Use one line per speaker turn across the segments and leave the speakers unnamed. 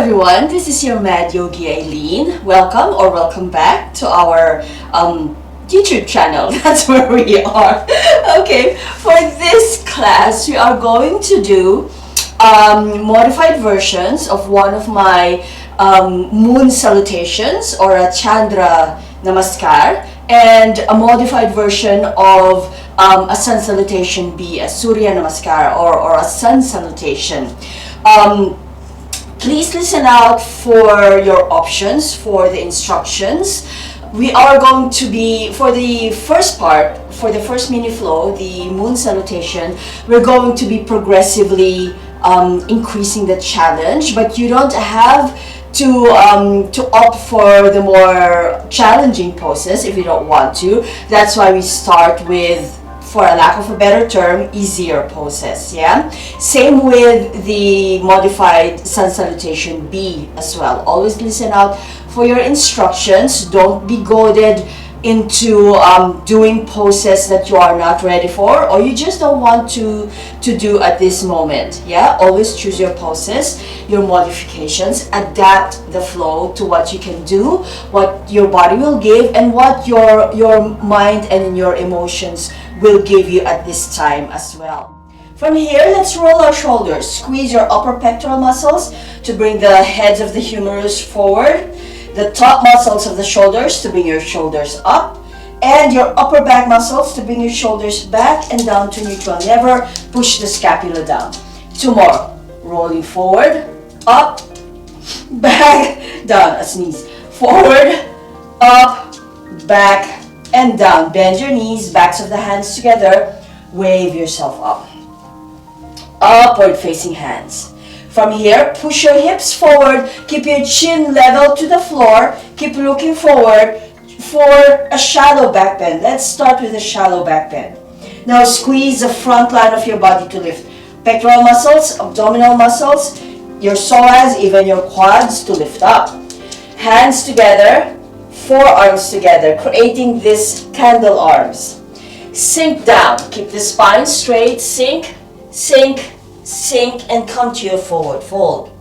everyone, this is your Mad Yogi Aileen. Welcome or welcome back to our YouTube channel. That's where we are. Okay, for this class, we are going to do modified versions of one of my moon salutations or a Chandra Namaskar, and a modified version of a sun salutation be a Surya Namaskar or a sun salutation. Please listen out for your options for the instructions. We are going to be, for the first part, for the first mini flow, the moon salutation, we're going to be progressively increasing the challenge, but you don't have to opt for the more challenging poses if you don't want to. That's why we start with, for a lack of a better term, easier poses. Yeah, same with the modified sun salutation B as well. Always listen out for your instructions. Don't be goaded into doing poses that you are not ready for or you just don't want to do at this moment. Yeah, always choose your poses, your modifications, adapt the flow to what you can do, what your body will give, and what your mind and your emotions will give you at this time as well. From here, let's roll our shoulders. Squeeze your upper pectoral muscles to bring the heads of the humerus forward, the top muscles of the shoulders to bring your shoulders up, and your upper back muscles to bring your shoulders back and down to neutral. Never push the scapula down. Two more. Rolling forward, up, back, down. A sneeze. Forward, up, back, and down. Bend your knees, backs of the hands together. Wave yourself up. Upward facing hands. From here, push your hips forward. Keep your chin level to the floor. Keep looking forward for a shallow back bend. Let's start with a shallow back bend. Now squeeze the front line of your body to lift. Pectoral muscles, abdominal muscles, your psoas, even your quads to lift up. Hands together, forearms together, creating this candle arms. Sink down. Keep the spine straight. Sink, sink, sink, and come to your forward fold.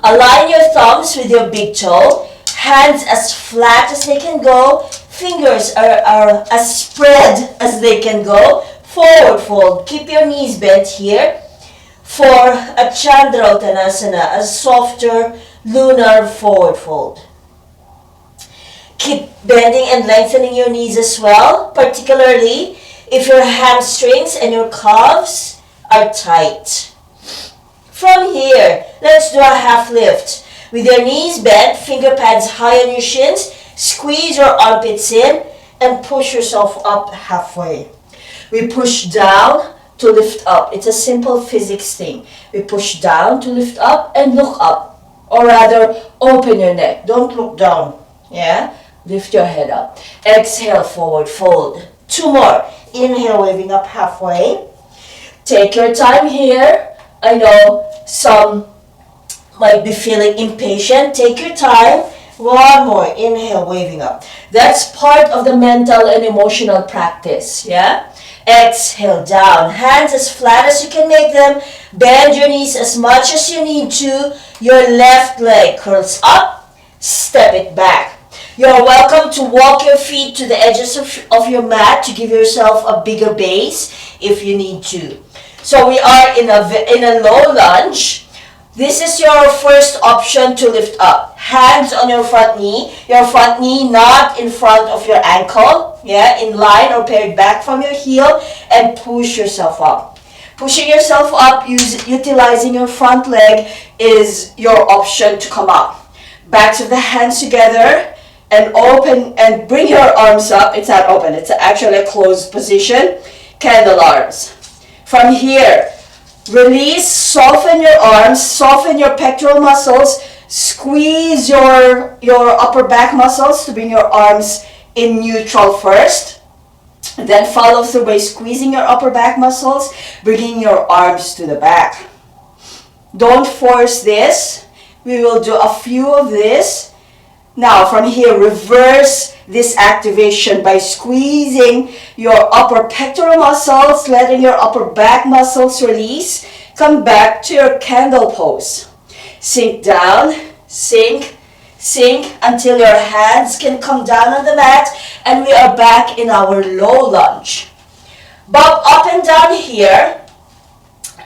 Align your thumbs with your big toe. Hands as flat as they can go. Fingers are as spread as they can go. Forward fold. Keep your knees bent here for a Chandra Uttanasana, a softer lunar forward fold. Keep bending and lengthening your knees as well, particularly if your hamstrings and your calves are tight. From here, let's do a half lift. With your knees bent, finger pads high on your shins, squeeze your armpits in and push yourself up halfway. We push down to lift up. It's a simple physics thing. We push down to lift up and look up. Or rather, open your neck. Don't look down. Yeah? Lift your head up. Exhale, forward fold. Two more. Inhale, waving up halfway. Take your time here. I know some might be feeling impatient. Take your time. One more. Inhale, waving up. That's part of the mental and emotional practice. Yeah? Exhale, down. Hands as flat as you can make them. Bend your knees as much as you need to. Your left leg curls up. Step it back. You're welcome to walk your feet to the edges of your mat to give yourself a bigger base if you need to. So we are in a low lunge. This is your first option to lift up. Hands on your front knee not in front of your ankle, yeah, in line or paired back from your heel, and push yourself up. Pushing yourself up, utilizing your front leg is your option to come up. Backs of the hands together and open and bring your arms up. It's not open, it's actually a closed position. Candle arms. From here, release, soften your arms, soften your pectoral muscles, squeeze your upper back muscles to bring your arms in neutral first. Then follow through by squeezing your upper back muscles, bringing your arms to the back. Don't force this. We will do a few of this. Now from here, reverse this activation by squeezing your upper pectoral muscles, letting your upper back muscles release. Come back to your candle pose. Sink down, sink, sink until your hands can come down on the mat, and we are back in our low lunge. Bob up and down here,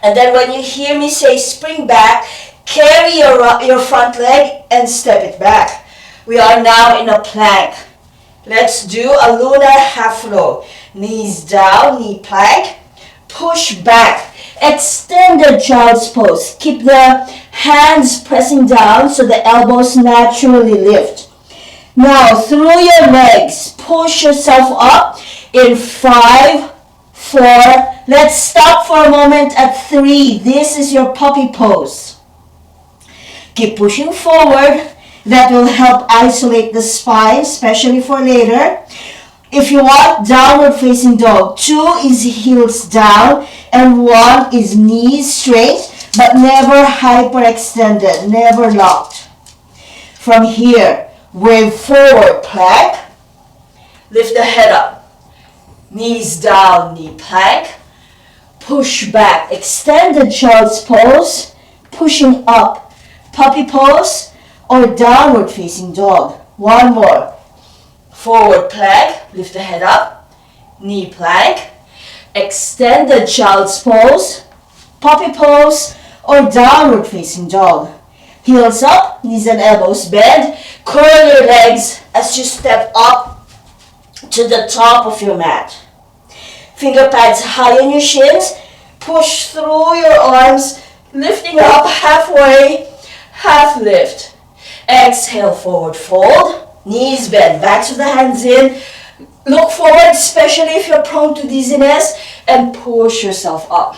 and then when you hear me say spring back, carry your front leg and step it back. We are now in a plank. Let's do a lunar half row. Knees down, knee plank, push back, extended child's pose. Keep the hands pressing down so the elbows naturally lift. Now through your legs, push yourself up in 5, 4. Let's stop for a moment at 3. This is your puppy pose. Keep pushing forward. That will help isolate the spine, especially for later. If you want, downward facing dog. 2 is heels down and 1 is knees straight, but never hyperextended, never locked. From here, wave forward plank. Lift the head up. Knees down, knee plank. Push back, extended child's pose, pushing up. Puppy pose or downward facing dog. 1 more. Forward plank, lift the head up, knee plank, extended child's pose, puppy pose, or downward facing dog. Heels up, knees and elbows bend, curl your legs as you step up to the top of your mat. Finger pads high on your shins, push through your arms, lifting up halfway, half lift. Exhale, forward fold. Knees bend, backs of the hands in. Look forward, especially if you're prone to dizziness, and push yourself up.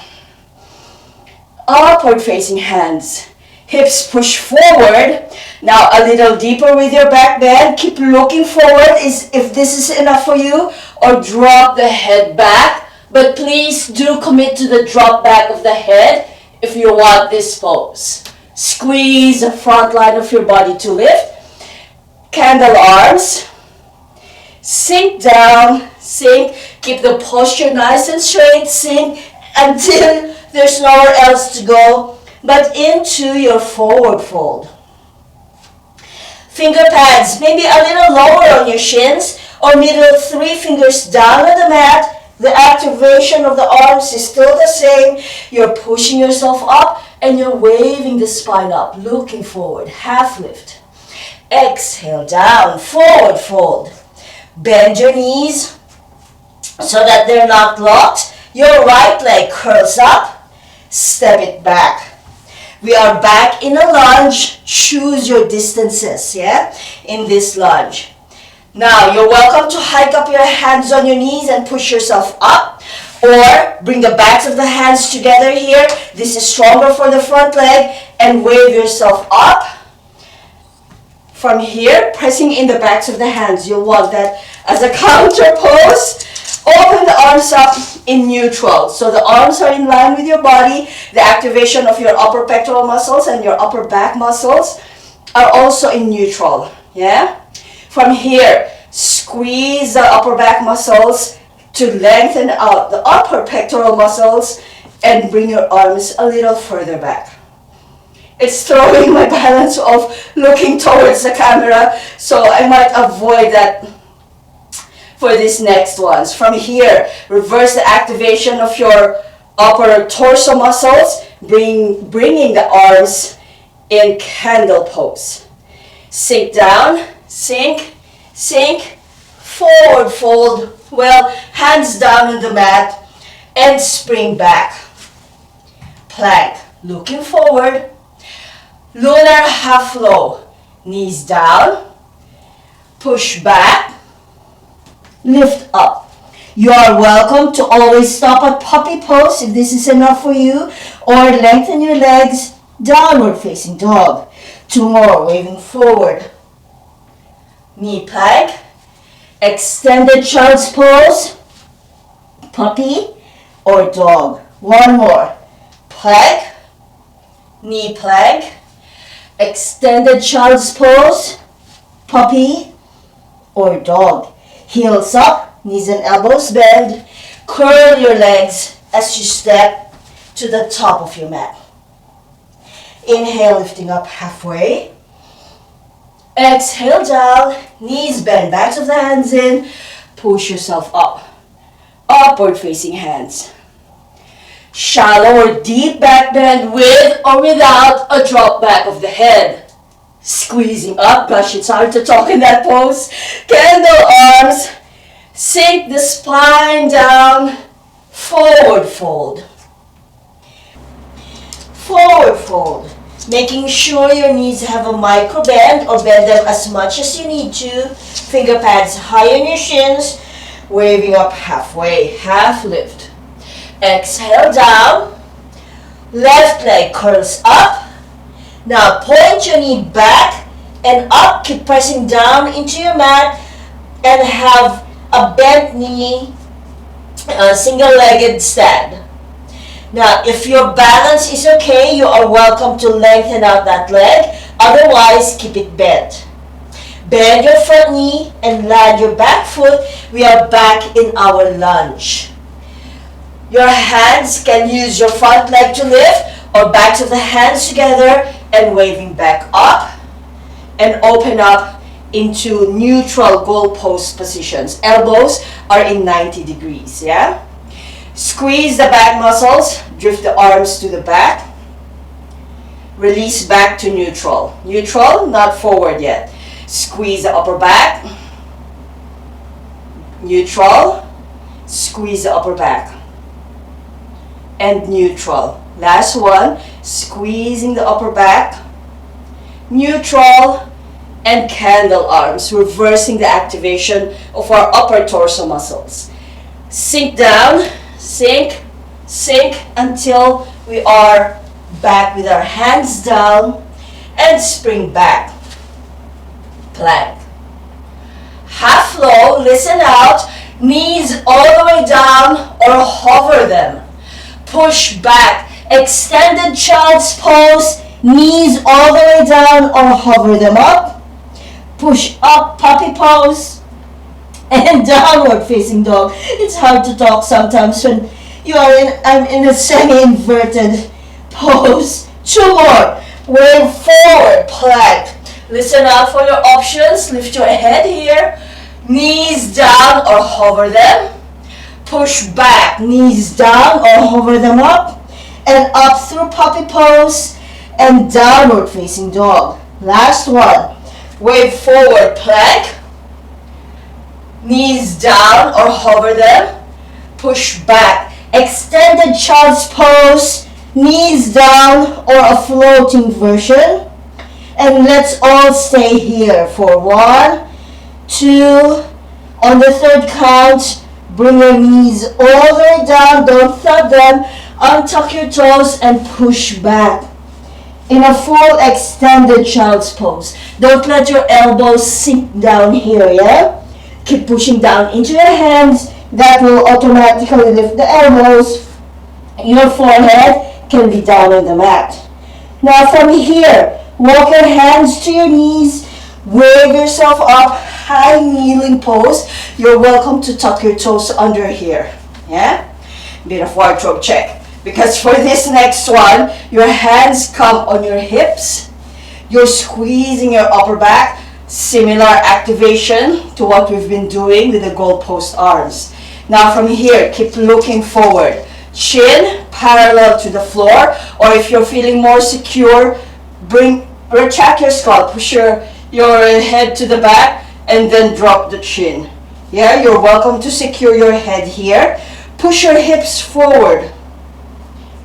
Upward facing hands. Hips push forward. Now a little deeper with your back bend. Keep looking forward if this is enough for you, or drop the head back. But please do commit to the drop back of the head if you want this pose. Squeeze the front line of your body to lift. Candle arms. Sink down, sink. Keep the posture nice and straight. Sink until there's nowhere else to go but into your forward fold. Finger pads, maybe a little lower on your shins, or middle 3 fingers down on the mat. The activation of the arms is still the same. You're pushing yourself up and you're waving the spine up, looking forward, half lift. Exhale, down, forward fold. Bend your knees so that they're not locked. Your right leg curls up, step it back. We are back in a lunge. Choose your distances, yeah, in this lunge. Now, you're welcome to hike up your hands on your knees and push yourself up, or bring the backs of the hands together here. This is stronger for the front leg, and wave yourself up. From here, pressing in the backs of the hands. You'll want that as a counter pose. Open the arms up in neutral. So the arms are in line with your body. The activation of your upper pectoral muscles and your upper back muscles are also in neutral. Yeah? From here, squeeze the upper back muscles to lengthen out the upper pectoral muscles and bring your arms a little further back. It's throwing my balance of looking towards the camera, so I might avoid that for these next ones. From here, reverse the activation of your upper torso muscles, bringing the arms in candle pose. Sink down, sink, sink, forward fold, well, hands down on the mat, and spring back. Plank, looking forward. Lunar half low, knees down, push back, lift up. You are welcome to always stop at puppy pose if this is enough for you, or lengthen your legs, downward facing dog. 2 more, waving forward. Knee plank, extended child's pose, puppy or dog. 1 more, plank, knee plank, extended child's pose, puppy or dog. Heels up, knees and elbows bend. Curl your legs as you step to the top of your mat. Inhale, lifting up halfway. Exhale down, knees bend, backs of the hands in. Push yourself up. Upward facing hands. Shallow or deep back bend with or without a drop back of the head. Squeezing up, gosh, it's hard to talk in that pose. Candle arms. Sink the spine down. Forward fold. Forward fold. Making sure your knees have a micro bend or bend them as much as you need to. Finger pads high on your shins. Waving up halfway. Half lift. Exhale down. Left leg curls up. Now point your knee back and up. Keep pressing down into your mat and have a bent knee, single-legged stand. Now, if your balance is okay, you are welcome to lengthen out that leg. Otherwise, keep it bent. Bend your front knee and land your back foot. We are back in our lunge. Your hands can use your front leg to lift or backs of the hands together and waving back up and open up into neutral goalpost positions. Elbows are in 90 degrees, yeah? Squeeze the back muscles, drift the arms to the back. Release back to neutral. Neutral, not forward yet. Squeeze the upper back. Neutral. Squeeze the upper back. And neutral. Last one, squeezing the upper back. Neutral. And candle arms, reversing the activation of our upper torso muscles. Sink down, sink, sink until we are back with our hands down and spring back. Plank. Half flow, listen out, knees all the way down or hover them. Push back, extended child's pose, knees all the way down or hover them up. Push up, puppy pose, and downward facing dog. It's hard to talk sometimes when I'm in a semi-inverted pose. 2 more. Wave forward, plank. Listen out for your options. Lift your head here. Knees down or hover them. Push back, knees down or hover them up. And up through puppy pose and downward facing dog. Last one. Wave forward, plank. Knees down or hover them. Push back. Extended child's pose. Knees down or a floating version. And let's all stay here for 1, 2. On the third count, bring your knees all the way down. Don't thud them. Untuck your toes and push back. In a full extended child's pose. Don't let your elbows sink down here, yeah? Keep pushing down into your hands. That will automatically lift the elbows. Your forehead can be down on the mat. Now from here, walk your hands to your knees. Wave yourself up, high kneeling pose. You're welcome to tuck your toes under here, yeah? Bit of wardrobe check. Because for this next one, your hands come on your hips. You're squeezing your upper back. Similar activation to what we've been doing with the goalpost arms. Now from here, keep looking forward. Chin parallel to the floor. Or if you're feeling more secure, retract your skull. Push your head to the back and then drop the chin. Yeah, you're welcome to secure your head here. Push your hips forward.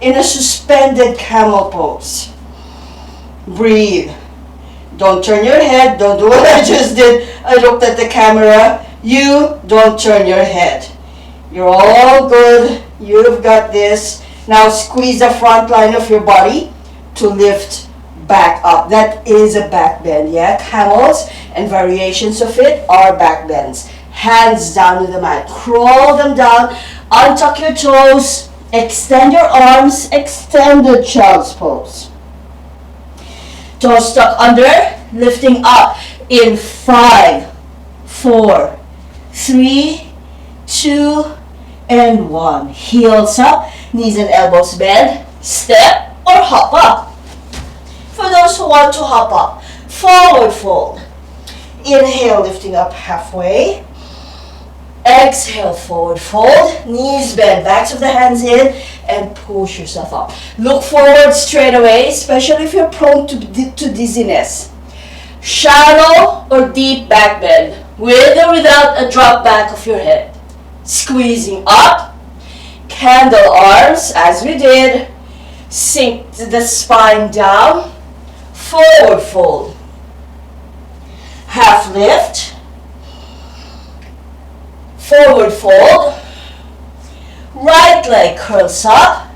In a suspended camel pose. Breathe. Don't turn your head. Don't do what I just did. I looked at the camera. You don't turn your head. You're all good. You've got this. Now squeeze the front line of your body to lift back up. That is a back bend, yeah? Camels and variations of it are back bends. Hands down to the mat. Crawl them down. Untuck your toes. Extend your arms, extended child's pose. Toes stuck under, lifting up in 5, 4, 3, 2, and 1. Heels up, knees and elbows bend, step or hop up. also want to hop up. Forward fold. Inhale, lifting up halfway. Exhale, forward fold. Knees bend, backs of the hands in, and push yourself up. Look forward straight away, especially if you're prone to dizziness. Shallow or deep back bend, with or without a drop back of your head. Squeezing up. Candle arms, as we did. Sink the spine down. Forward fold. Half lift. Forward fold. Right leg curls up.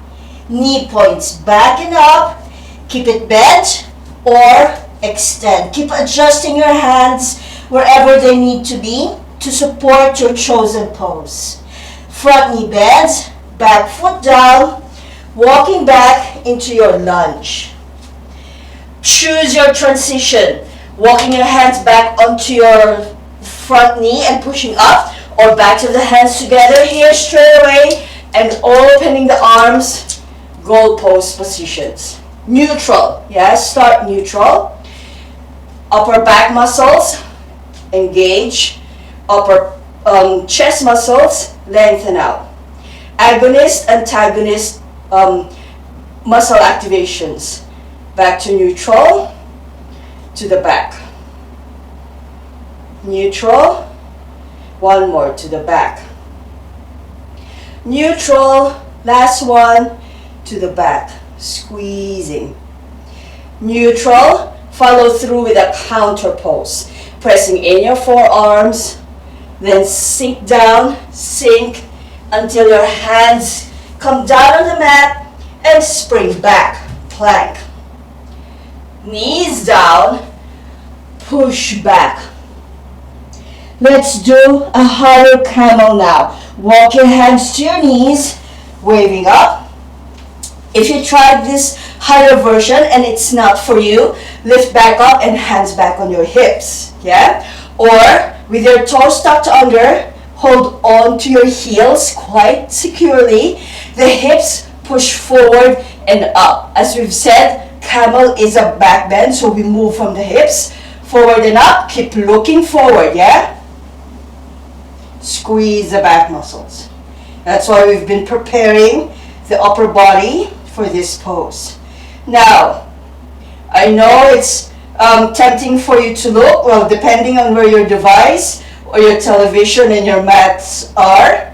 Knee points back and up. Keep it bent or extend. Keep adjusting your hands wherever they need to be to support your chosen pose. Front knee bends, back foot down, walking back into your lunge. Choose your transition. Walking your hands back onto your front knee and pushing up, or back to the hands together here straight away and opening the arms, goal pose positions. Neutral, yes, start neutral. Upper back muscles, engage. Upper chest muscles, lengthen out. Agonist, antagonist muscle activations. Back to neutral, to the back. Neutral, one more to the back. Neutral, last one, to the back. Squeezing. Neutral, follow through with a counter pose. Pressing in your forearms, then sink down, sink until your hands come down on the mat and spring back, plank. Knees down, push back. Let's do a higher camel now. Walk your hands to your knees, waving up. If you tried this higher version and it's not for you, lift back up and hands back on your hips, yeah? Or with your toes tucked under, hold on to your heels quite securely. The hips push forward and up. As we've said, camel is a back bend, so we move from the hips forward and up. Keep looking forward, yeah? Squeeze the back muscles. That's why we've been preparing the upper body for this pose. Now, I know it's tempting for you to look, well, depending on where your device or your television and your mats are.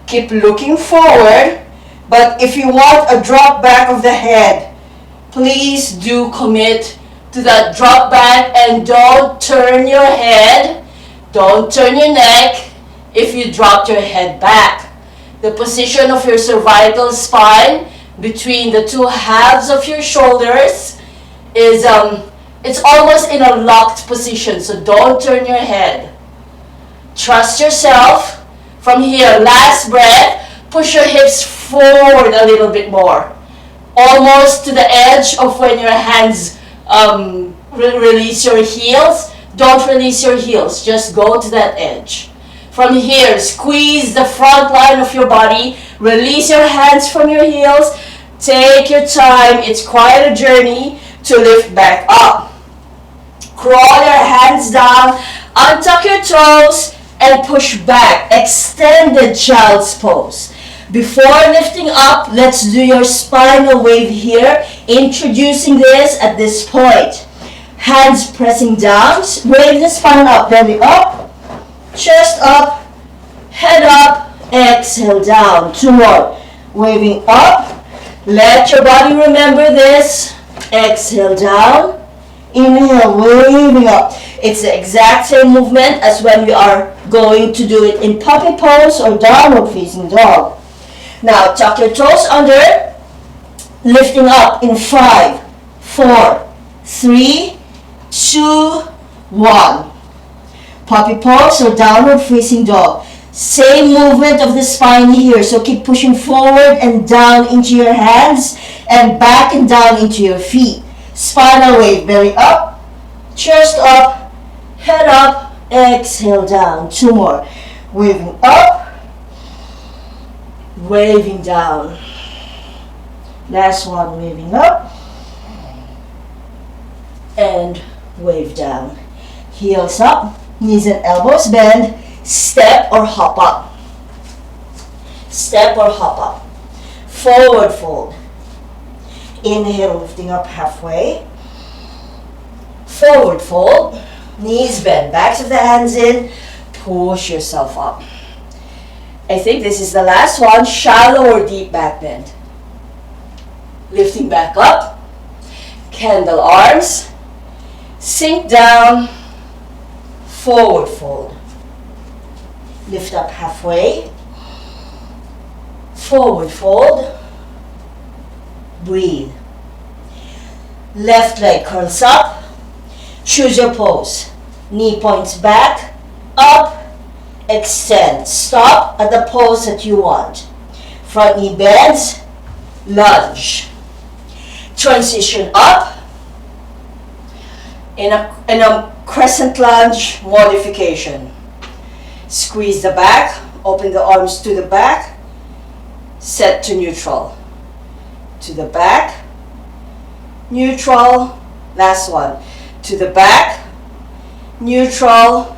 Keep looking forward, but if you want a drop back of the head, please do commit to that drop back and don't turn your head, don't turn your neck if you dropped your head back. The position of your cervical spine between the two halves of your shoulders is it's almost in a locked position, so don't turn your head. Trust yourself. From here, last breath, push your hips forward a little bit more, almost to the edge of when your hands release your heels. Don't release your heels, just go to that edge. From here, squeeze the front line of your body, release your hands from your heels, take your time, it's quite a journey to lift back up. Crawl your hands down, untuck your toes, and push back. Extended child's pose. Before lifting up, let's do your spinal wave here. Introducing this at this point. Hands pressing down, wave the spine up, belly up, chest up, head up, exhale down. Two more. Waving up, let your body remember this. Exhale down. Inhale, waving up. It's the exact same movement as when we are going to do it in puppy pose or downward facing dog. Now tuck your toes under, lifting up in 5, 4, 3, 2, 1. Puppy pose or downward facing dog. Same movement of the spine here, so keep pushing forward and down into your hands and back and down into your feet. Spinal wave, belly up, chest up, head up, exhale down. Two more. Waving up, waving down. Last one, waving up, and wave down. Heels up, knees and elbows bend, step or hop up. Step or hop up. Forward fold. Inhale, lifting up halfway. Forward fold. Knees bend, backs of the hands in, push yourself up. I think this is the last one, shallow or deep back bend. Lifting back up, candle arms, sink down, forward fold. Lift up halfway, forward fold, breathe. Left leg curls up, choose your pose. Knee points back, up, extend. Stop at the pose that you want. Front knee bends, lunge. Transition up in a crescent lunge modification. Squeeze the back, open the arms to the back, set to neutral. To the back, neutral, last one. To the back, neutral,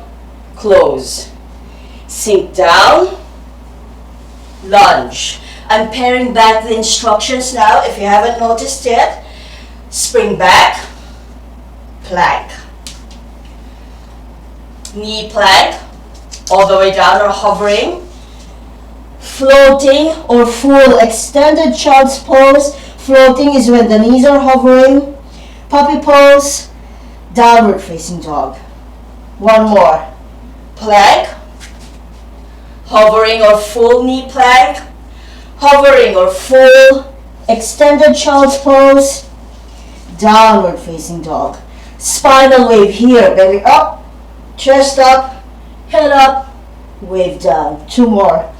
close. Sink down, lunge. I'm paring back the instructions now. If you haven't noticed yet, spring back, plank. Knee plank, all the way down or hovering. Floating or full extended child's pose. Floating is when the knees are hovering. Puppy pose, downward facing dog. One more. Plank, hovering or full knee plank. Hovering or full extended child's pose, downward facing dog. Spinal wave here, belly up, chest up, head up, wave down. Two more.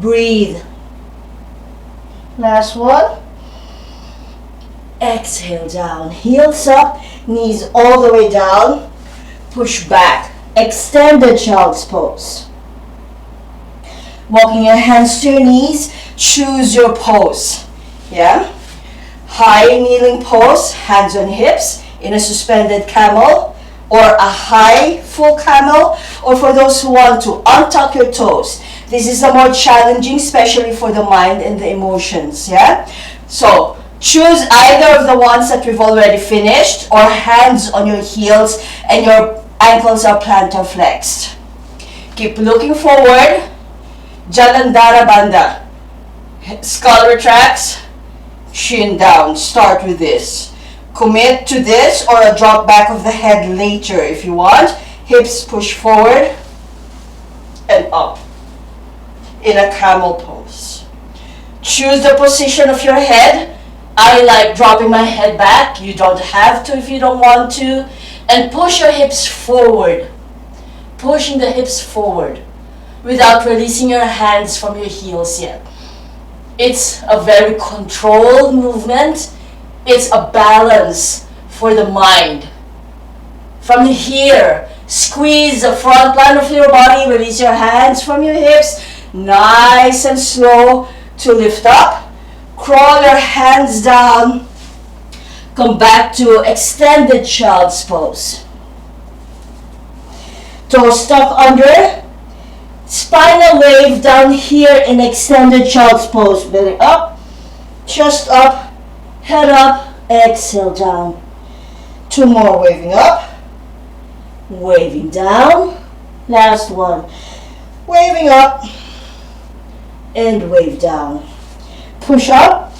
Breathe. Last one. Exhale down, heels up, knees all the way down, push back, extended child's pose. Walking your hands to your knees, choose your pose. Yeah? High kneeling pose, hands on hips, in a suspended camel, or a high full camel, or for those who want to untuck your toes. This is the more challenging, especially for the mind and the emotions. Yeah? So, choose either of the ones that we've already finished, or hands on your heels and your ankles are plantar flexed. Keep looking forward. Jalandhara Bandha. Skull retracts, chin down. Start with this. Commit to this or a drop back of the head later if you want. Hips push forward and up in a camel pose. Choose the position of your head. I like dropping my head back. You don't have to if you don't want to. And push your hips forward. Pushing the hips forward without releasing your hands from your heels yet. It's a very controlled movement. It's a balance for the mind. From here, squeeze the front line of your body, release your hands from your hips, nice and slow to lift up. Crawl your hands down, come back to extended child's pose. Toes stuck under. Spinal wave down here in extended child's pose. Belly up, chest up, head up, exhale down. Two more, waving up, waving down. Last one, waving up and wave down. Push up,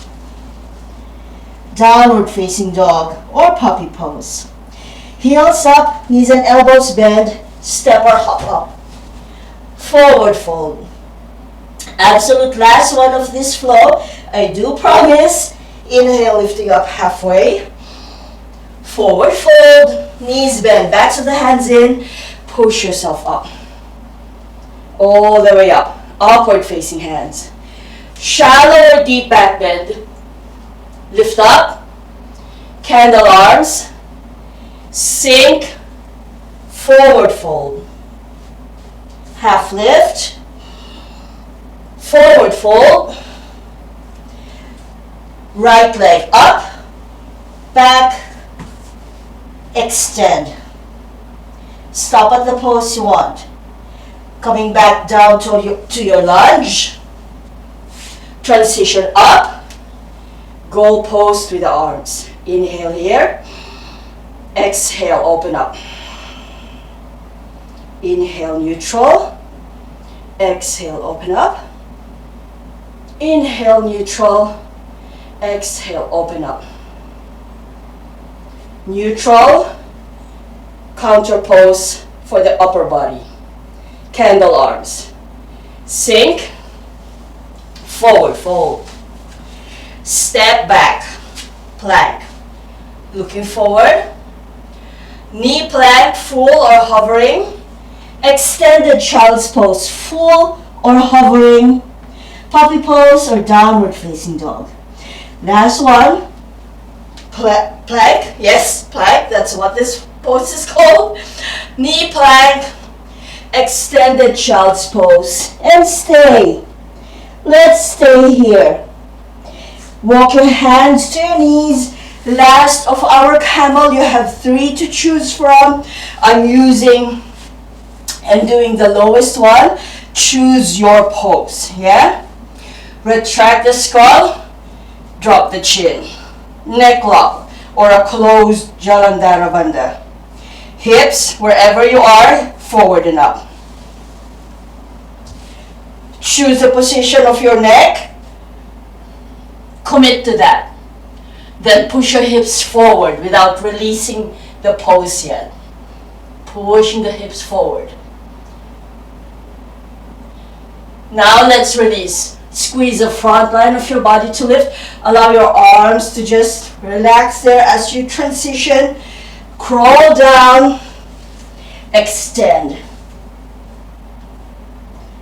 downward facing dog or puppy pose. Heels up, knees and elbows bend, step or hop up. Forward fold. Absolute last one of this flow. I do promise. Inhale, lifting up halfway. Forward fold. Knees bend, backs of the hands in. Push yourself up. All the way up. Upward facing hands. Shallow or deep back bend. Lift up. Candle arms. Sink. Forward fold. Half lift, forward fold, right leg up, extend. Stop at the pose you want. Coming back down to your lunge. Transition up. Goal pose with the arms. Inhale here. Exhale, open up. Inhale, neutral. Exhale, open up. Inhale, neutral. Exhale, open up. Neutral. Counter pose for the upper body. Candle arms. Sink. Forward fold. Step back. Plank. Looking forward. Knee plank, full or hovering. Extended child's pose, full or hovering. Puppy pose or downward facing dog. Last one. Plank. Yes, plank. That's what this pose is called. Knee plank. Extended child's pose. And stay. Let's stay here. Walk your hands to your knees. Last of our camel. You have 3 to choose from. I'm using and doing the lowest one. Choose your pose. Yeah? Retract the skull. Drop the chin. Neck lock or a closed Jalandhara Bandha. Hips, wherever you are, forward and up. Choose the position of your neck. Commit to that. Then push your hips forward without releasing the pose yet. Pushing the hips forward. Now let's release. Squeeze the front line of your body to lift. Allow your arms to just relax there as you transition. Crawl down. Extend.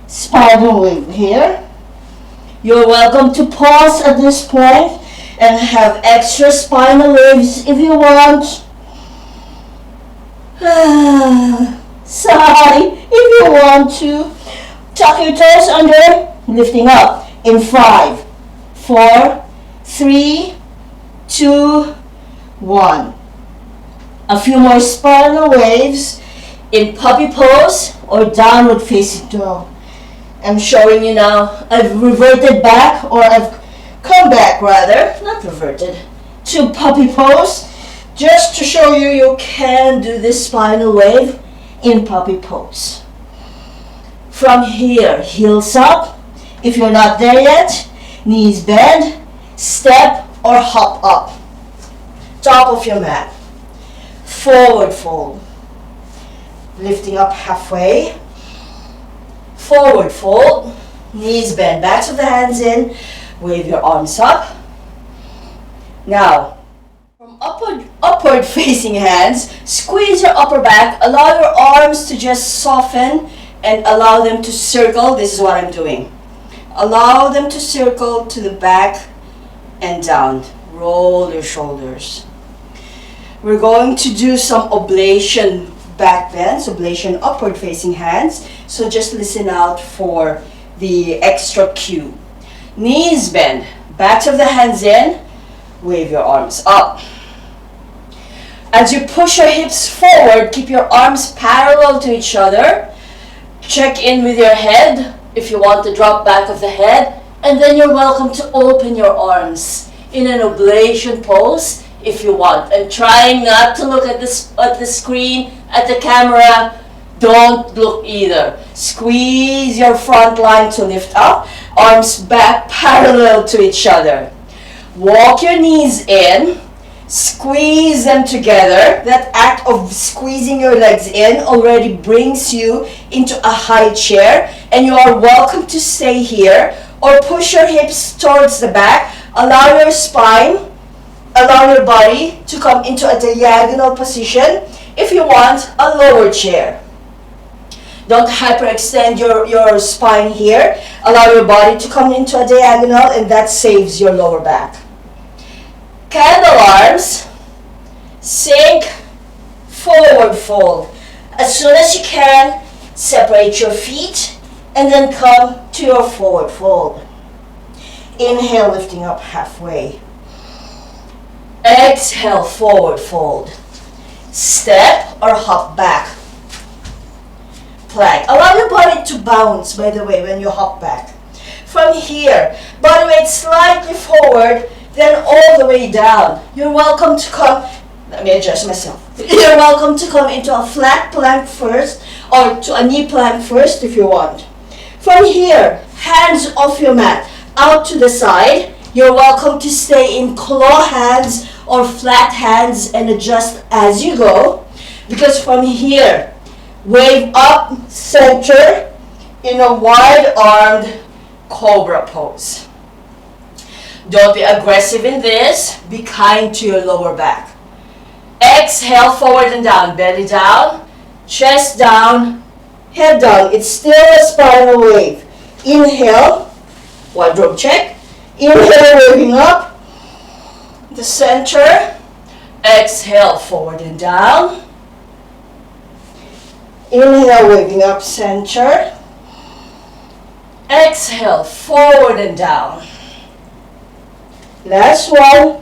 Spiral wave here. You're welcome to pause at this point and have extra spinal waves if you want. Sigh if you want to. Tuck your toes under, lifting up in 5, 4, 3, 2, 1. A few more spinal waves in puppy pose or downward facing dog. I'm showing you now. I've reverted back, or I've come back rather, not reverted, to puppy pose, just to show you you can do this spinal wave in puppy pose. From here, heels up. If you're not there yet, knees bend, step or hop up. Top of your mat. Forward fold. Lifting up halfway. Forward fold. Knees bend, backs of the hands in. Wave your arms up. Now, from upward facing hands, squeeze your upper back. Allow your arms to just soften and allow them to circle. This is what I'm doing. Allow them to circle to the back and down. Roll your shoulders. We're going to do some oblation back bends, oblation upward facing hands. So just listen out for the extra cue. Knees bend, backs of the hands in, wave your arms up. As you push your hips forward, keep your arms parallel to each other. Check in with your head if you want to drop back of the head, and then you're welcome to open your arms in an oblation pose if you want. And trying not to look at the screen, at the camera. Don't look either. Squeeze your front line to lift up, arms back parallel to each other. Walk your knees in. Squeeze them together. That act of squeezing your legs in already brings you into a high chair, and you are welcome to stay here or push your hips towards the back. Allow your spine, allow your body to come into a diagonal position. If you want, a lower chair. Don't hyperextend your spine here. Allow your body to come into a diagonal, and that saves your lower back. Candle arms, sink, forward fold. As soon as you can, separate your feet and then come to your forward fold. Inhale, lifting up halfway. Exhale, forward fold. step, or hop back. Plank. Allow your body to bounce, by the way, when you hop back. From here, body weight slightly forward, then all the way down. You're welcome to come, let me adjust myself. You're welcome to come into a flat plank first, or to a knee plank first if you want. From here, hands off your mat, out to the side. You're welcome to stay in claw hands or flat hands and adjust as you go. Because from here, wave up, center in a wide-armed cobra pose. Don't be aggressive in this. Be kind to your lower back. Exhale, forward and down. Belly down, chest down, head down. It's still a spinal wave. Inhale, wardrobe check. Inhale, waving up. The center. Exhale, forward and down. Inhale, waving up, center. Exhale, forward and down. Last one.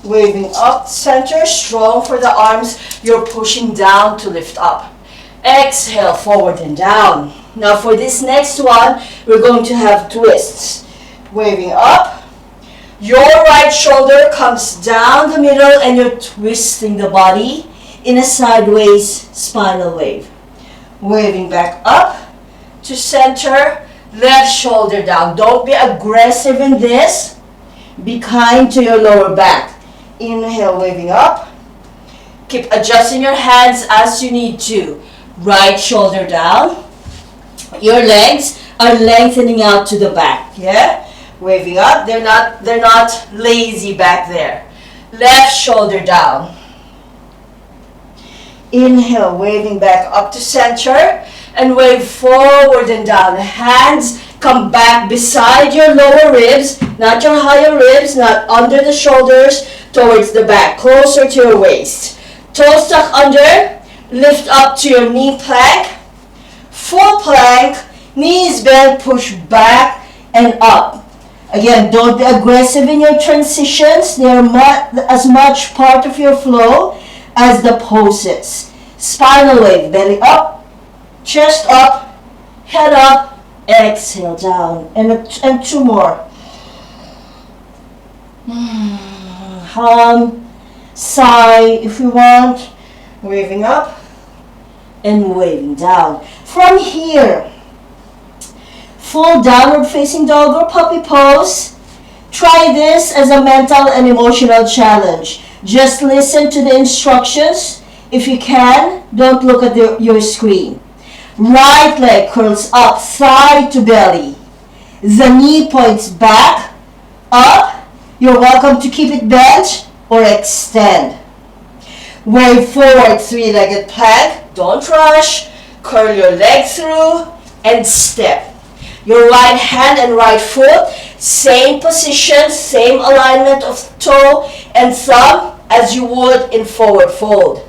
Waving up, center, strong for the arms. You're pushing down to lift up. Exhale, forward and down. Now for this next one, we're going to have twists. Waving up. Your right shoulder comes down the middle and you're twisting the body in a sideways spinal wave. Waving back up to center. Left shoulder down. Don't be aggressive in this. Be kind to your lower back. Inhale, waving up. Keep adjusting your hands as you need to. Right shoulder down. Your legs are lengthening out to the back. Yeah? Waving up. They're not lazy back there. Left shoulder down. Inhale, waving back up to center. And wave forward and down. Hands come back beside your lower ribs, not your higher ribs, not under the shoulders, towards the back, closer to your waist. Toes tuck under, lift up to your knee plank. Full plank, knees bent, push back and up. Again, don't be aggressive in your transitions. They are as much part of your flow as the poses. Spinal wave, belly up, chest up, head up, exhale down. And two more. Hum, sigh if you want. Waving up and waving down. From here, full downward facing dog or puppy pose. Try this as a mental and emotional challenge. Just listen to the instructions. If you can, don't look at your screen. Right leg curls up, thigh to belly. The knee points back, up. You're welcome to keep it bent or extend. Wave forward, three-legged plank. Don't rush. Curl your leg through and step. Your right hand and right foot, same position, same alignment of toe and thumb as you would in forward fold.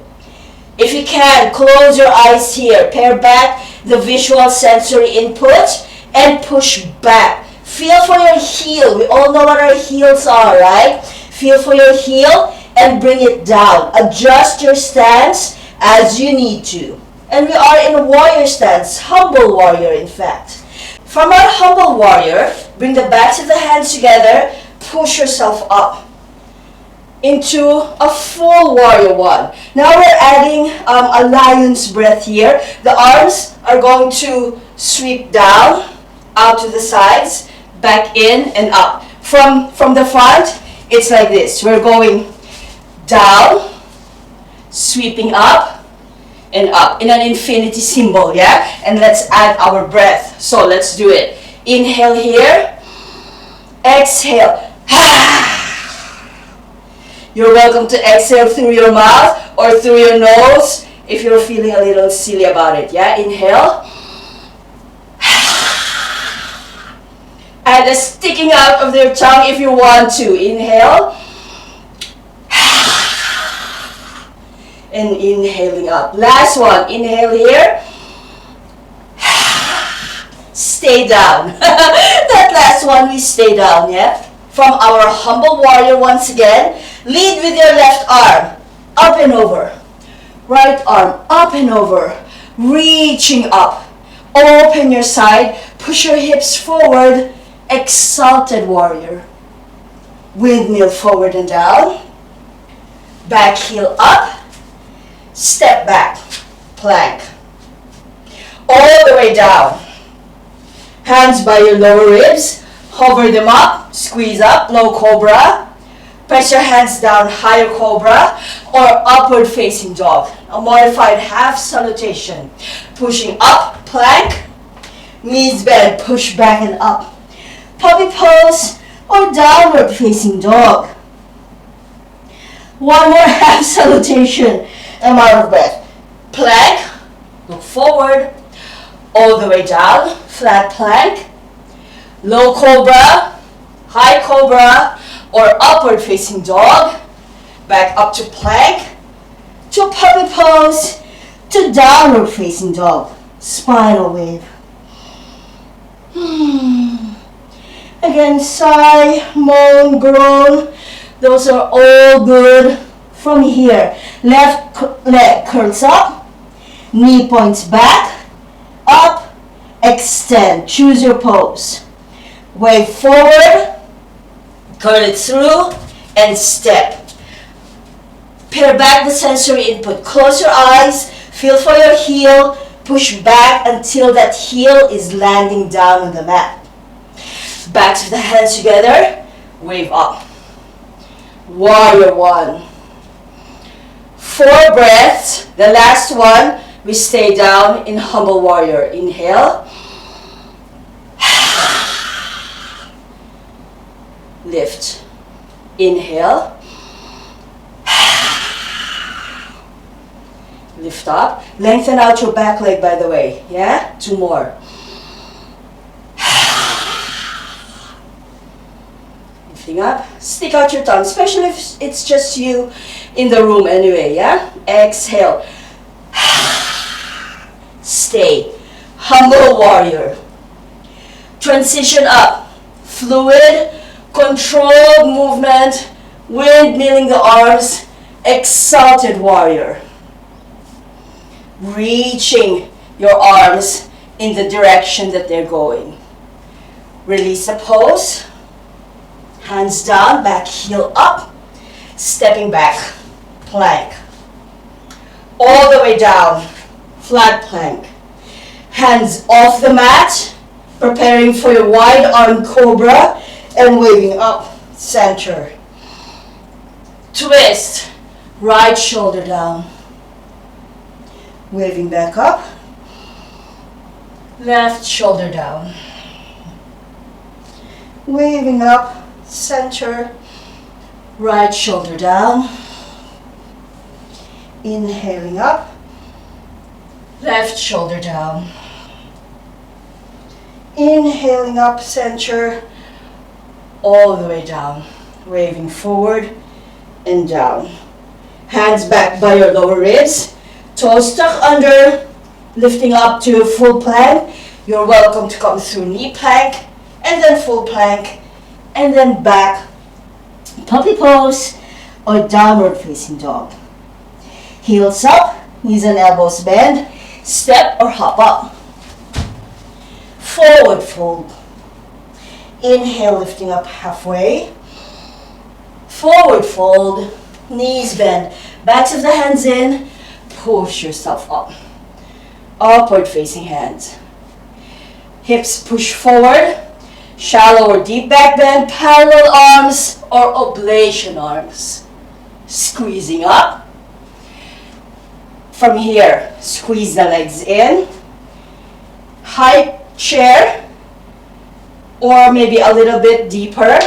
If you can, close your eyes here. Pare back the visual sensory input and push back. Feel for your heel. We all know what our heels are, right? Feel for your heel and bring it down. Adjust your stance as you need to. And we are in warrior stance, humble warrior in fact. From our humble warrior, bring the backs of the hands together, push yourself up into a full warrior one. Now we're adding a lion's breath here. The arms are going to sweep down, out to the sides, back in and up. From the front, it's like this. We're going down, sweeping up and up in an infinity symbol, yeah? And let's add our breath. So let's do it. Inhale here, exhale. You're welcome to exhale through your mouth or through your nose if you're feeling a little silly about it, yeah? Inhale. And sticking out of their tongue if you want to. Inhale. And inhaling up. Last one. Inhale here. Stay down. That last one, we stay down, yeah? From our humble warrior once again. Lead with your left arm. Up and over.
Right arm up and over, reaching up. Open your side, push your hips forward, exalted warrior. Windmill forward and down. Back heel up, step back, plank. All the way down. Hands by your lower ribs, hover them up, squeeze up, low cobra. Press your hands down, higher cobra, or upward facing dog. A modified half salutation. Pushing up, plank, knees bend, push back and up. Puppy pose or downward facing dog. One more half salutation. I'm out of breath. Plank, look forward, all the way down, flat plank, low cobra, high cobra, or upward facing dog, back up to plank, to puppy pose, to downward facing dog, spinal wave. Again, sigh, moan, groan, those are all good. From here, left leg curls up, knee points back, up, extend, choose your pose. Wave forward, curl it through, and step. Pare back the sensory input. Close your eyes, feel for your heel, push back until that heel is landing down on the mat. Backs of the hands together, wave up. Warrior one. 4 breaths. The last one, we stay down in humble warrior. Inhale. Lift. Inhale. Lift up. Lengthen out your back leg, by the way. Yeah? 2 more. Lifting up. Stick out your tongue, especially if it's just you in the room anyway. Yeah? Exhale. Stay. Humble warrior. Transition up. Fluid, controlled movement, windmilling the arms, exalted warrior. Reaching your arms in the direction that they're going. Release the pose. Hands down, back heel up, stepping back, plank. All the way down, flat plank. Hands off the mat, preparing for your wide arm cobra and waving up, center. Twist, right shoulder down. Waving back up, left shoulder down. Waving up, center, right shoulder down. Inhaling up, left shoulder down. Inhaling up, center, all the way down. Waving forward and down. Hands back by your lower ribs. Toes tuck under, lifting up to a full plank. You're welcome to come through knee plank, and then full plank, and then back, puppy pose, or downward facing dog. Heels up, knees and elbows bend, step or hop up. Forward fold. Inhale, lifting up halfway. Forward fold, knees bend, backs of the hands in, push yourself up. Upward facing hands. Hips push forward. Shallow or deep back bend, parallel arms or oblation arms. Squeezing up. From here, squeeze the legs in. High chair, or maybe a little bit deeper,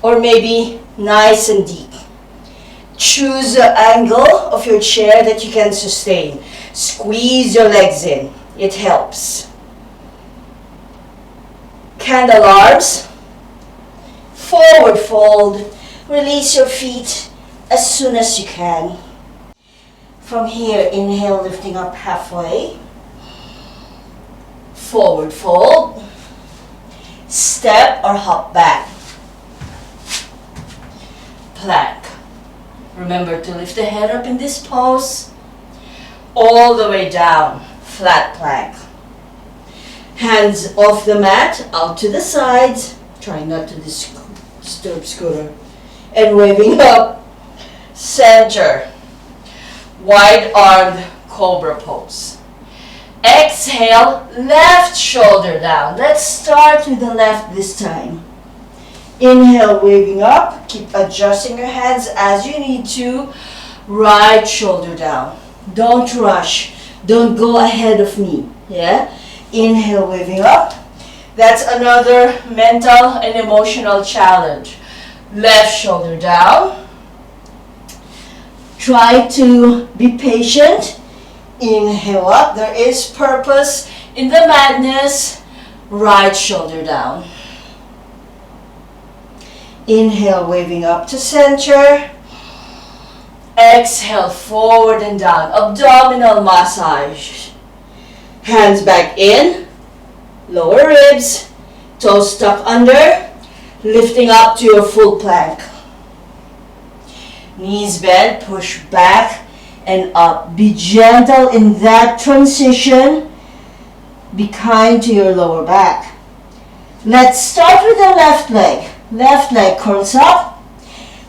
or maybe nice and deep. Choose the angle of your chair that you can sustain. Squeeze your legs in. It helps. Candle arms. Forward fold. Release your feet as soon as you can. From here, inhale, lifting up halfway. Forward fold. Step or hop back. Plank.
Remember to lift the head up in this pose. All the way down, flat plank. Hands off the mat, out to the sides. Try not to disturb Scooter. And waving up, center. Wide-armed cobra pose. Exhale, left shoulder down. Let's start with the left this time. Inhale, waving up. Keep adjusting your hands as you need to. Right shoulder down. Don't rush. Don't go ahead of me. Yeah? Inhale, waving up. That's another mental and emotional challenge. Left shoulder down. Try to be patient. Inhale up. There is purpose in the madness. Right shoulder down. Inhale, waving up to center. Exhale, forward and down. Abdominal massage. Hands back in. Lower ribs. Toes tuck under. Lifting up to your full plank. Knees bent. Push back and up. Be gentle in that transition. Be kind to your lower back. Let's start with the left leg. Left leg curls up.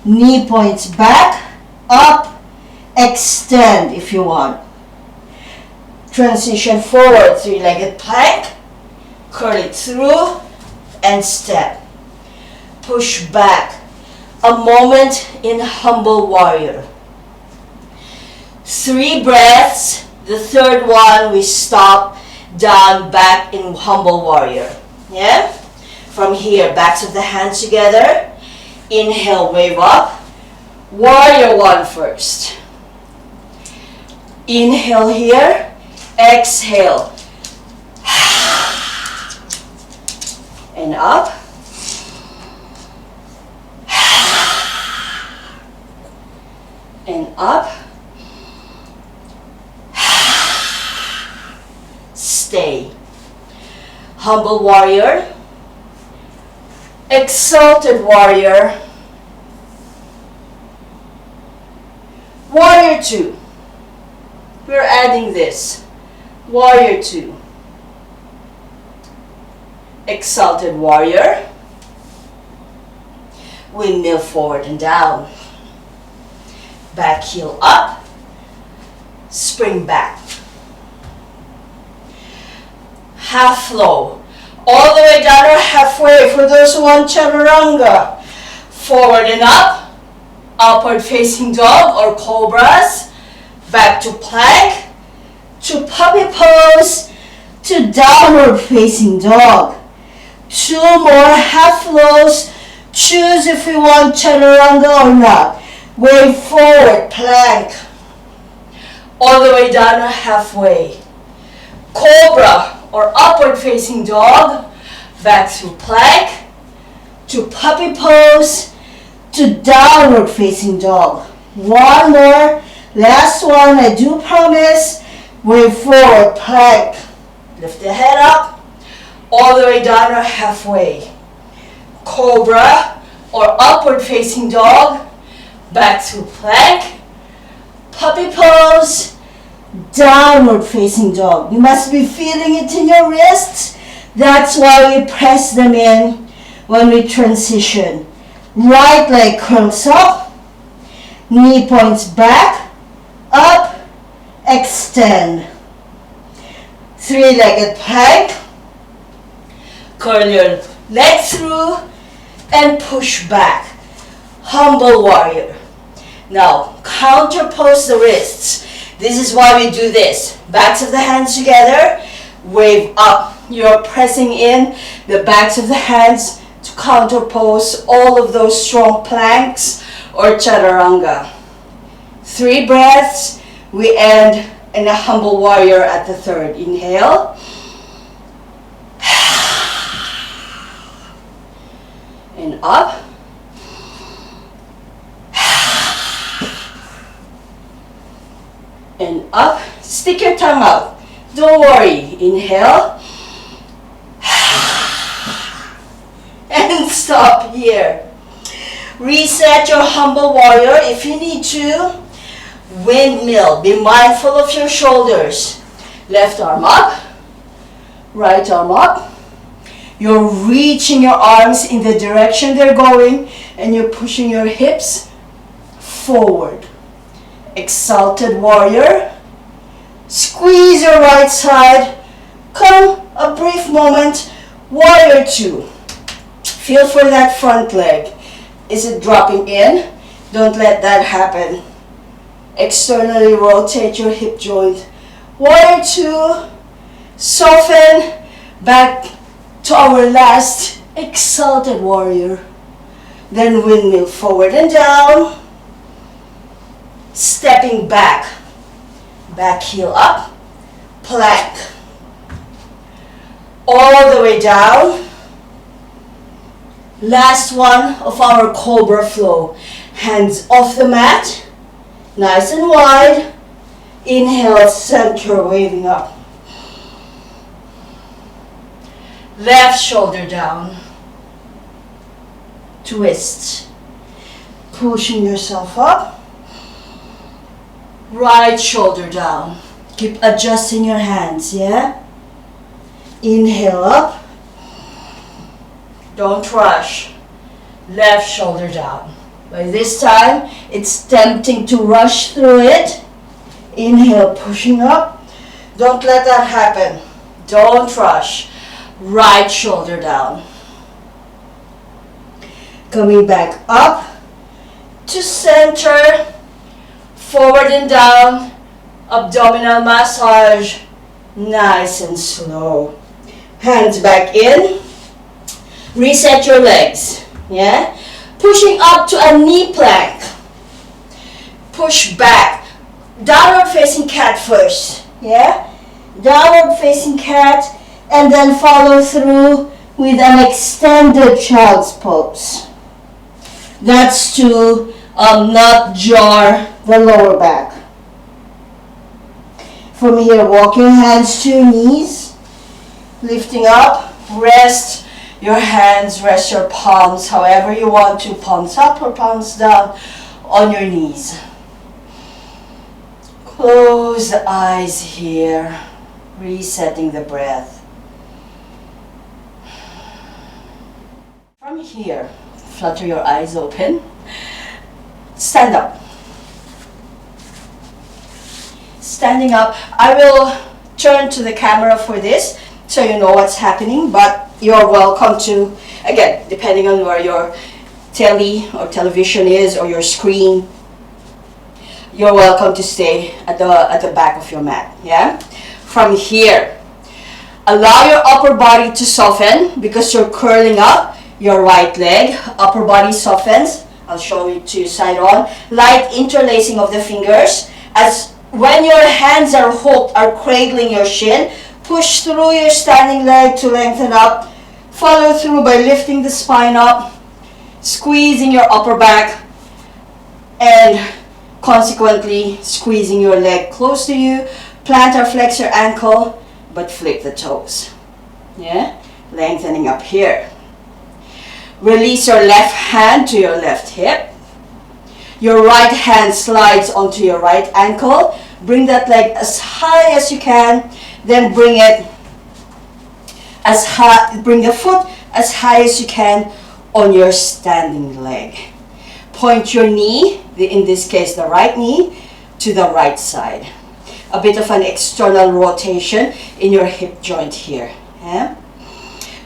Knee points back. Up, extend if you want. Transition forward, three-legged plank. Curl it through and step. Push back. A moment in humble warrior. 3 breaths. The third one we stop down back in humble warrior. Yeah? From here, backs of the hands together. Inhale, wave up. Warrior 1 first. Inhale here. Exhale. And up. And up. Stay. Humble warrior. Exalted warrior. Warrior 2. We're adding this. Warrior 2. Exalted warrior. Windmill forward and down. Back heel up. Spring back. Half flow. All the way down or halfway for those who want chaturanga. Forward and up. Upward facing dog or cobras. Back to plank. To puppy pose. To downward facing dog. 2 more half flows. Choose if you want chaturanga or not. Wave forward, plank. All the way down or halfway. Cobra or upward facing dog. Back through plank. To puppy pose. To downward facing dog. 1 more. Last one, I do promise. Wave forward, plank. Lift the head up. All the way down or halfway. Cobra or upward facing dog. Back through plank. Puppy pose. Downward facing dog. You must be feeling it in your wrists. That's why we press them in when we transition. Right leg curls up. Knee points back. Up. Extend. 3-legged plank. Curl your leg through and push back. Humble warrior. Now, counterpose the wrists. This is why we do this. Backs of the hands together. Wave up. You're pressing in the backs of the hands to counterpose all of those strong planks or chaturanga. 3 breaths. We end in a humble warrior at the third. Inhale. And up. And up. Stick your tongue out. Don't worry. Inhale. And stop here.
Reset your humble warrior if you need to. Windmill. Be mindful of your shoulders. Left arm up. Right arm up. You're reaching your arms in the direction they're going and you're pushing your hips forward. Exalted warrior. Squeeze your right side. Come a brief moment. Warrior 2. Feel for that front leg. Is it dropping in? Don't let that happen. Externally rotate your hip joint. Warrior 2. Soften. Back to our last exalted warrior. Then windmill forward and down. Stepping back. Back heel up. Plank. All the way down. Last one of our cobra flow. Hands off the mat. Nice and wide. Inhale, center, waving up. Left shoulder down. Twist. Pushing yourself up. Right shoulder down. Keep adjusting your hands, yeah? Inhale up. Don't rush. Left shoulder down. By this time, it's tempting to rush through it. Inhale, pushing up. Don't let that happen. Don't rush. Right shoulder down. Coming back up to center. Forward and down. Abdominal massage. Nice and slow. Hands back in. Reset your legs. Yeah? Pushing up to a knee plank. Push back. Downward facing cat first. Yeah? Downward facing cat. And then follow through with an extended child's pose. That's to not jar the lower back. From here, walk your hands to your knees. Lifting up. Rest your hands, rest your palms however you want to. Palms up or palms down on your knees. Close the eyes here. Resetting the breath. From here, flutter your eyes open. Stand up. Standing up, I will turn to the camera for this so you know what's happening, but you're welcome to, again, depending on where your telly or television is or your screen, you're welcome to stay at the back of your mat, yeah? From here, allow your upper body to soften because you're curling up your right leg. Upper body softens. I'll show it to you side on. Light interlacing of the fingers. As when your hands are hooked, are cradling your shin, push through your standing leg to lengthen up. Follow through by lifting the spine up, squeezing your upper back, and consequently squeezing your leg close to you. Plant or flex your ankle, but flip the toes. Yeah? Lengthening up here. Release your left hand to your left hip. Your right hand slides onto your right ankle. Bring that leg as high as you can. Then bring it as high, bring the foot as high as you can on your standing leg. Point your knee, in this case the right knee, to the right side. A bit of an external rotation in your hip joint here. Yeah?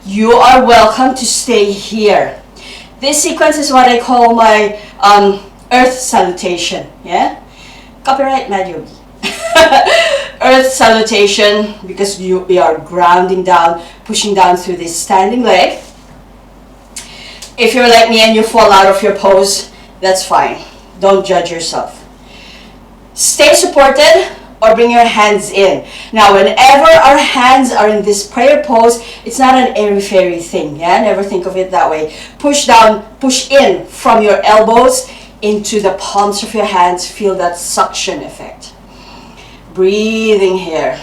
You are welcome to stay here. This sequence is what I call my earth salutation. Yeah? Copyright Mad Yogi. Earth salutation, because we are grounding down, pushing down through this standing leg. If you're like me and you fall out of your pose, that's fine. Don't judge yourself. Stay supported or bring your hands in. Now, whenever our hands are in this prayer pose, it's not an airy-fairy thing. Yeah, never think of it that way. Push down, push in from your elbows into the palms of your hands. Feel that suction effect. Breathing here.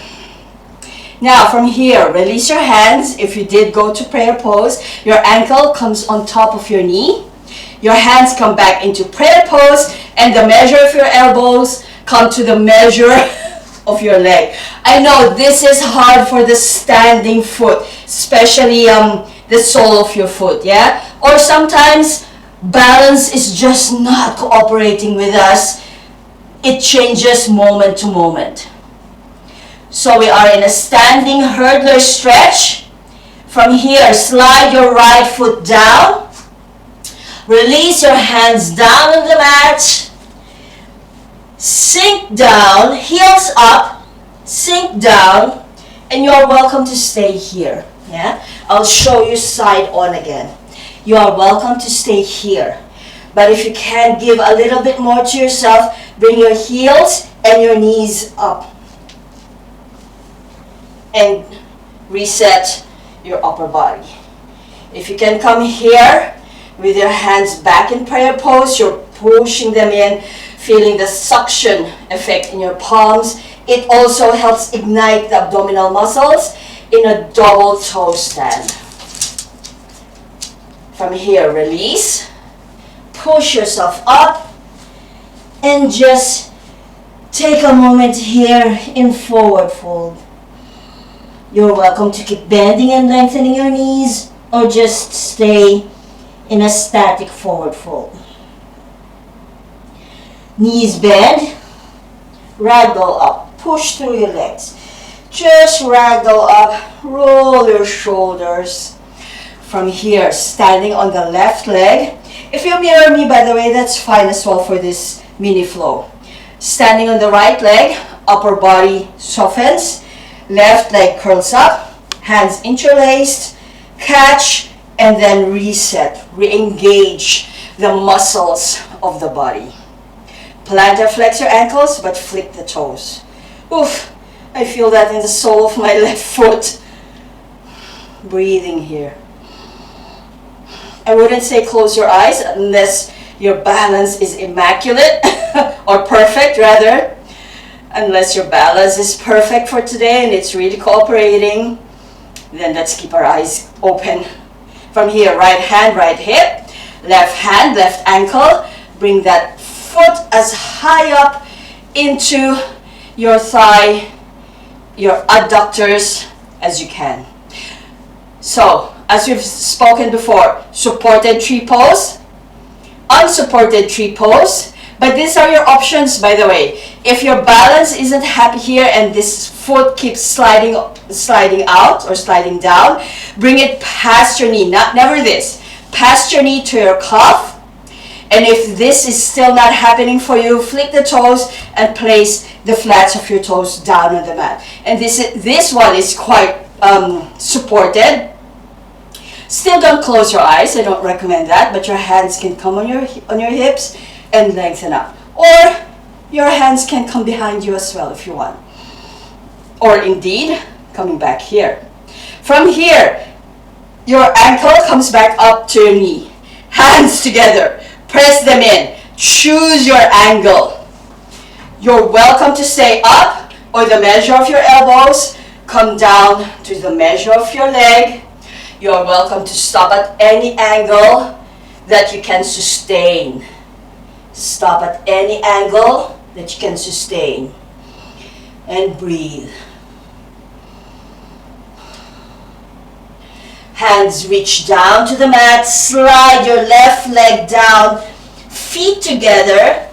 Now, from here, release your hands. If you did go to prayer pose, your ankle comes on top of your knee. Your hands come back into prayer pose, and the measure of your elbows come to the measure of your leg. I know this is hard for the standing foot, especially the sole of your foot, yeah? Or sometimes balance is just not cooperating with us. It changes moment to moment. So we are in a standing hurdler stretch. From here, slide your right foot down. Release your hands down on the mat. Sink down, heels up, sink down, and you are welcome to stay here. Yeah? I'll show you side on again. You are welcome to stay here. But if you can give a little bit more to yourself, bring your heels and your knees up. And reset your upper body. If you can come here with your hands back in prayer pose, you're pushing them in, feeling the suction effect in your palms. It also helps ignite the abdominal muscles in a double toe stand. From here, release, push yourself up, and just take a moment here in forward fold. You're welcome to keep bending and lengthening your knees, or just stay in a static forward fold. Knees bend, ragdoll up, push through your legs. Just ragdoll up, roll your shoulders. From here, standing on the left leg. If you mirror me, by the way, that's fine as well for this mini flow. Standing on the right leg, upper body softens, left leg curls up, hands interlaced, catch, and then reset, re-engage the muscles of the body. Plantar flex your ankles, but flick the toes. Oof, I feel that in the sole of my left foot. Breathing here. I wouldn't say close your eyes unless your balance is immaculate, or perfect rather. Unless your balance is perfect for today and it's really cooperating, then let's keep our eyes open. From here, right hand, right hip, left hand, left ankle. Bring that foot as high up into your thigh, your adductors as you can. So, as we've spoken before, supported tree pose, unsupported tree pose. But these are your options, by the way. If your balance isn't happy here and this foot keeps sliding out or sliding down, bring it past your knee, never this, past your knee to your calf. And if this is still not happening for you, flick the toes and place the flats of your toes down on the mat. And this one is quite supported. Still don't close your eyes, I don't recommend that, but your hands can come on your hips and lengthen up. Or your hands can come behind you as well if you want. Or indeed, coming back here. From here, your ankle comes back up to your knee. Hands together, press them in. Choose your angle. You're welcome to stay up or the measure of your elbows. Come down to the measure of your leg. You're welcome to stop at any angle that you can sustain. Stop at any angle that you can sustain. And breathe. Hands reach down to the mat. Slide your left leg down. Feet together.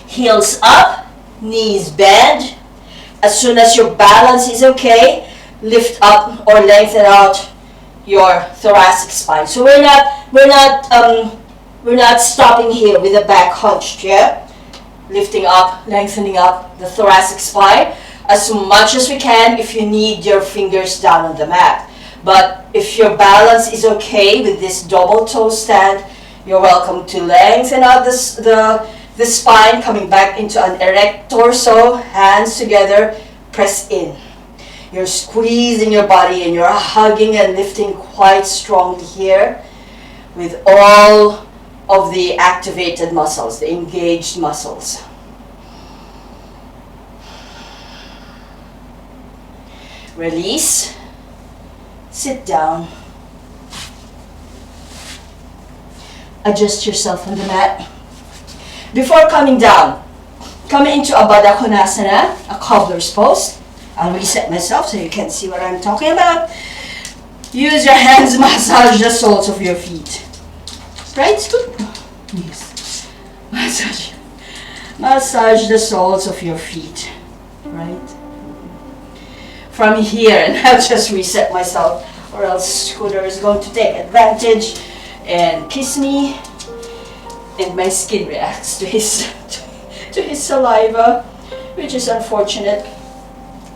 Heels up. Knees bend. As soon as your balance is okay, lift up or lengthen out your thoracic spine. So we're not stopping here with the back hunched, yeah? Lifting up, lengthening up the thoracic spine as much as we can if you need your fingers down on the mat. But if your balance is okay with this double toe stand, you're welcome to lengthen out the spine, coming back into an erect torso, hands together, press in. You're squeezing your body and you're hugging and lifting quite strongly here with all of the activated muscles, the engaged muscles. Release. Sit down. adjust yourself on the mat. Before coming down, come into a Baddha Konasana, a cobbler's pose. I'll reset myself so you can see what I'm talking about. Use your hands, massage the soles of your feet. Right, Scoot? Yes. Massage the soles of your feet. Right? From here, and I'll just reset myself, or else Scooter is going to take advantage and kiss me, and my skin reacts to his saliva, which is unfortunate.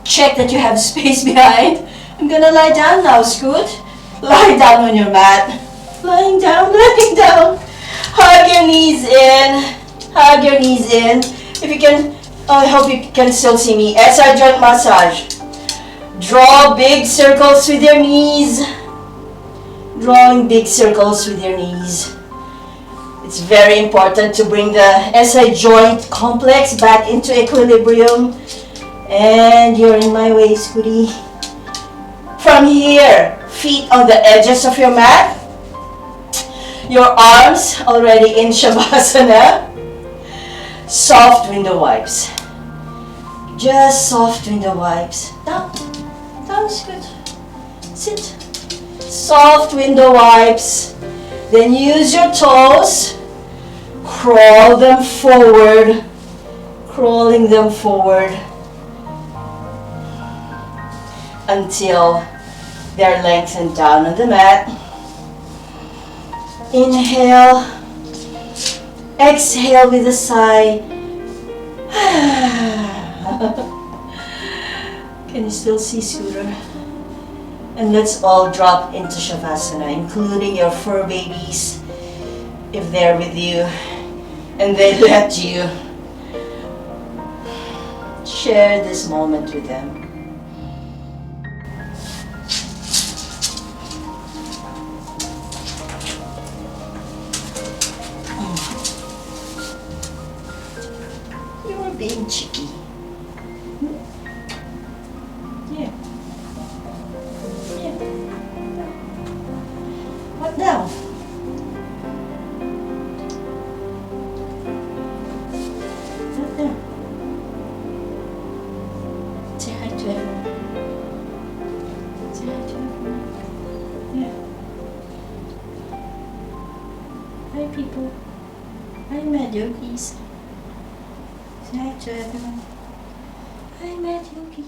Check that you have space behind. I'm gonna lie down now, Scoot. Lie down on your mat. Lying down, lying down. Hug your knees in. Hug your knees in. If you can, I hope you can still see me. SI joint massage. Draw big circles with your knees. Drawing big circles with your knees. It's very important to bring the SI joint complex back into equilibrium. And you're in my way, Scooty. From here, feet on the edges of your mat. Your arms already in Shavasana. Soft window wipes. Just soft window wipes. Down. Down is good. Sit. Soft window wipes. Then use your toes. Crawl them forward. Crawling them forward. Until they're lengthened down on the mat. Inhale. Exhale with a sigh. Can you still see, Scooter? And let's all drop into Shavasana, including your fur babies, if they're with you and they let you. Share this moment with them. Being cheeky. Yeah. Yeah. What now? What now? Say hi to everyone. Say hi to everyone. Yeah. Hi people. Hi mad yogis. Say hi to everyone. Hi, Yogi.